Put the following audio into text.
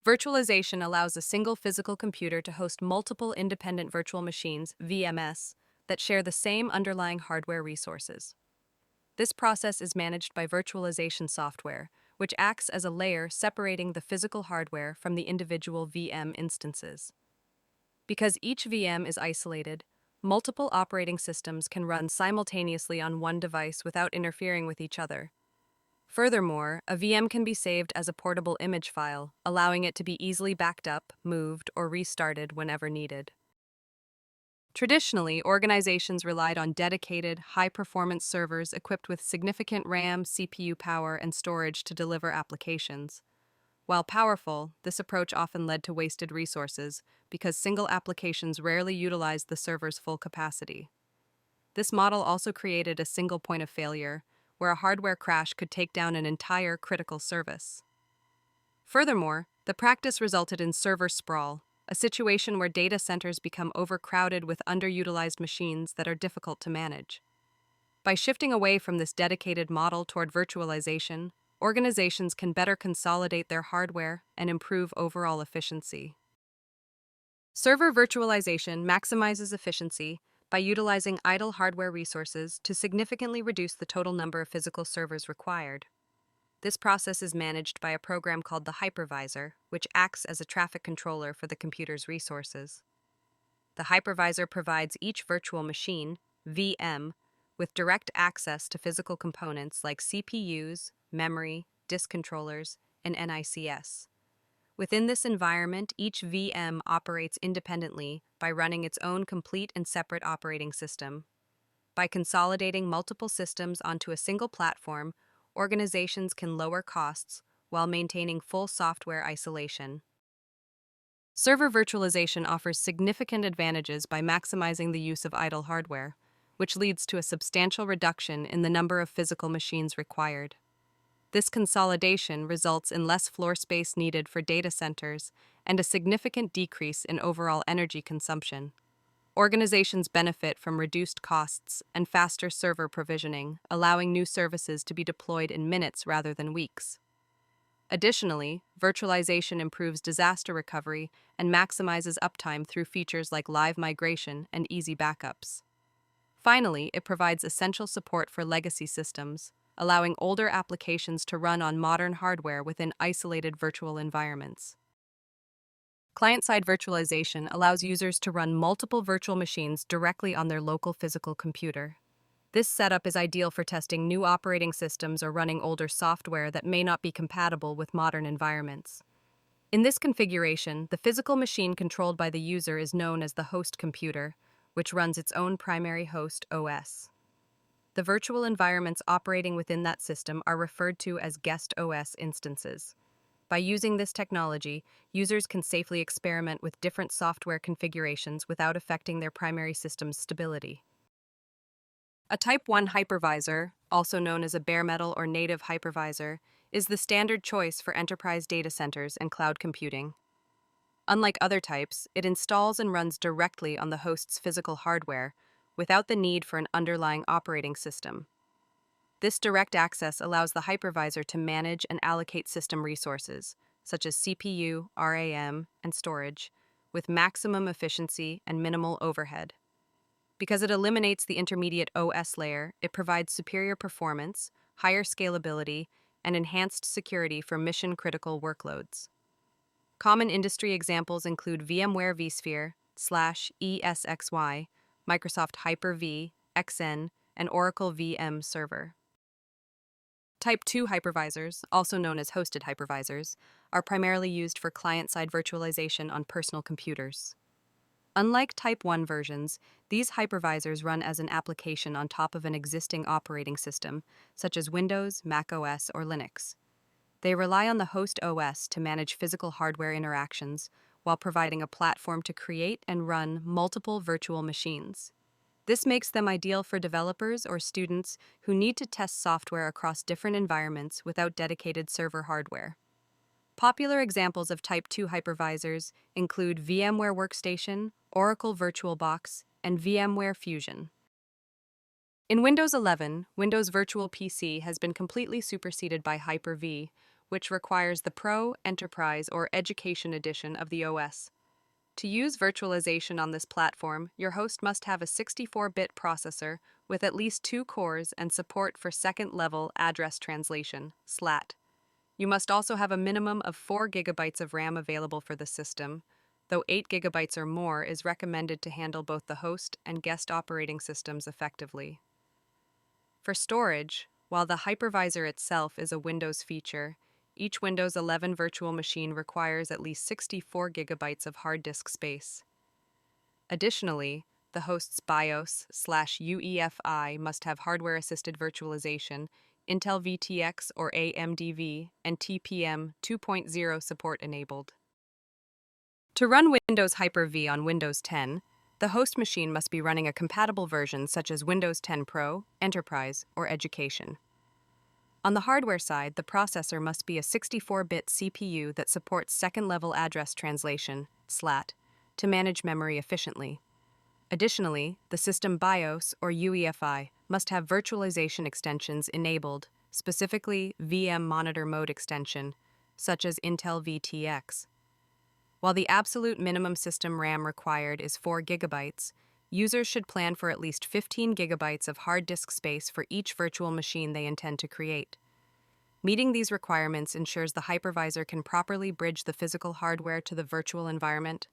Virtualization allows a single physical computer to host multiple independent virtual machines, VMS, that share the same underlying hardware resources. This process is managed by virtualization software, which acts as a layer separating the physical hardware from the individual VM instances. Because each VM is isolated, multiple operating systems can run simultaneously on one device without interfering with each other. Furthermore, a VM can be saved as a portable image file, allowing it to be easily backed up, moved, or restarted whenever needed. Traditionally, organizations relied on dedicated, high-performance servers equipped with significant RAM, CPU power, and storage to deliver applications. While powerful, this approach often led to wasted resources because single applications rarely utilized the server's full capacity. This model also created a single point of failure, where a hardware crash could take down an entire critical service. Furthermore, the practice resulted in server sprawl, a situation where data centers become overcrowded with underutilized machines that are difficult to manage. By shifting away from this dedicated model toward virtualization, organizations can better consolidate their hardware and improve overall efficiency. Server virtualization maximizes efficiency by utilizing idle hardware resources to significantly reduce the total number of physical servers required. This process is managed by a program called the hypervisor, which acts as a traffic controller for the computer's resources. The hypervisor provides each virtual machine, VM, with direct access to physical components like CPUs, memory, disk controllers, and NICs. Within this environment, each VM operates independently by running its own complete and separate operating system. By consolidating multiple systems onto a single platform, organizations can lower costs while maintaining full software isolation. Server virtualization offers significant advantages by maximizing the use of idle hardware, which leads to a substantial reduction in the number of physical machines required. This consolidation results in less floor space needed for data centers and a significant decrease in overall energy consumption. Organizations benefit from reduced costs and faster server provisioning, allowing new services to be deployed in minutes rather than weeks. Additionally, virtualization improves disaster recovery and maximizes uptime through features like live migration and easy backups. Finally, it provides essential support for legacy systems, allowing older applications to run on modern hardware within isolated virtual environments. Client-side virtualization allows users to run multiple virtual machines directly on their local physical computer. This setup is ideal for testing new operating systems or running older software that may not be compatible with modern environments. In this configuration, the physical machine controlled by the user is known as the host computer, which runs its own primary host OS. The virtual environments operating within that system are referred to as guest OS instances. By using this technology, users can safely experiment with different software configurations without affecting their primary system's stability. A Type 1 hypervisor, also known as a bare metal or native hypervisor, is the standard choice for enterprise data centers and cloud computing. Unlike other types, it installs and runs directly on the host's physical hardware, without the need for an underlying operating system. This direct access allows the hypervisor to manage and allocate system resources, such as CPU, RAM, and storage, with maximum efficiency and minimal overhead. Because it eliminates the intermediate OS layer, it provides superior performance, higher scalability, and enhanced security for mission-critical workloads. Common industry examples include VMware vSphere, /ESXi, Microsoft Hyper-V, XN, and Oracle VM Server. Type 2 hypervisors, also known as hosted hypervisors, are primarily used for client-side virtualization on personal computers. Unlike Type 1 versions, these hypervisors run as an application on top of an existing operating system, such as Windows, Mac OS, or Linux. They rely on the host OS to manage physical hardware interactions, while providing a platform to create and run multiple virtual machines. This makes them ideal for developers or students who need to test software across different environments without dedicated server hardware. Popular examples of Type 2 hypervisors include VMware Workstation, Oracle VirtualBox, and VMware Fusion. In Windows 11, Windows Virtual PC has been completely superseded by Hyper-V, which requires the Pro, Enterprise, or Education edition of the OS. To use virtualization on this platform, your host must have a 64-bit processor with at least 2 cores and support for second-level address translation, SLAT. You must also have a minimum of 4 gigabytes of RAM available for the system, though 8 gigabytes or more is recommended to handle both the host and guest operating systems effectively. For storage, while the hypervisor itself is a Windows feature, each Windows 11 virtual machine requires at least 64 gigabytes of hard disk space. Additionally, the host's BIOS/UEFI must have hardware-assisted virtualization, Intel VTX or AMDV, and TPM 2.0 support enabled. To run Windows Hyper-V on Windows 10, the host machine must be running a compatible version such as Windows 10 Pro, Enterprise, or Education. On the hardware side, the processor must be a 64-bit CPU that supports second-level address translation, SLAT, to manage memory efficiently. Additionally, the system BIOS or UEFI must have virtualization extensions enabled, specifically VM Monitor Mode extension, such as Intel VTX. While the absolute minimum system RAM required is 4 gigabytes, users should plan for at least 15 gigabytes of hard disk space for each virtual machine they intend to create. Meeting these requirements ensures the hypervisor can properly bridge the physical hardware to the virtual environment,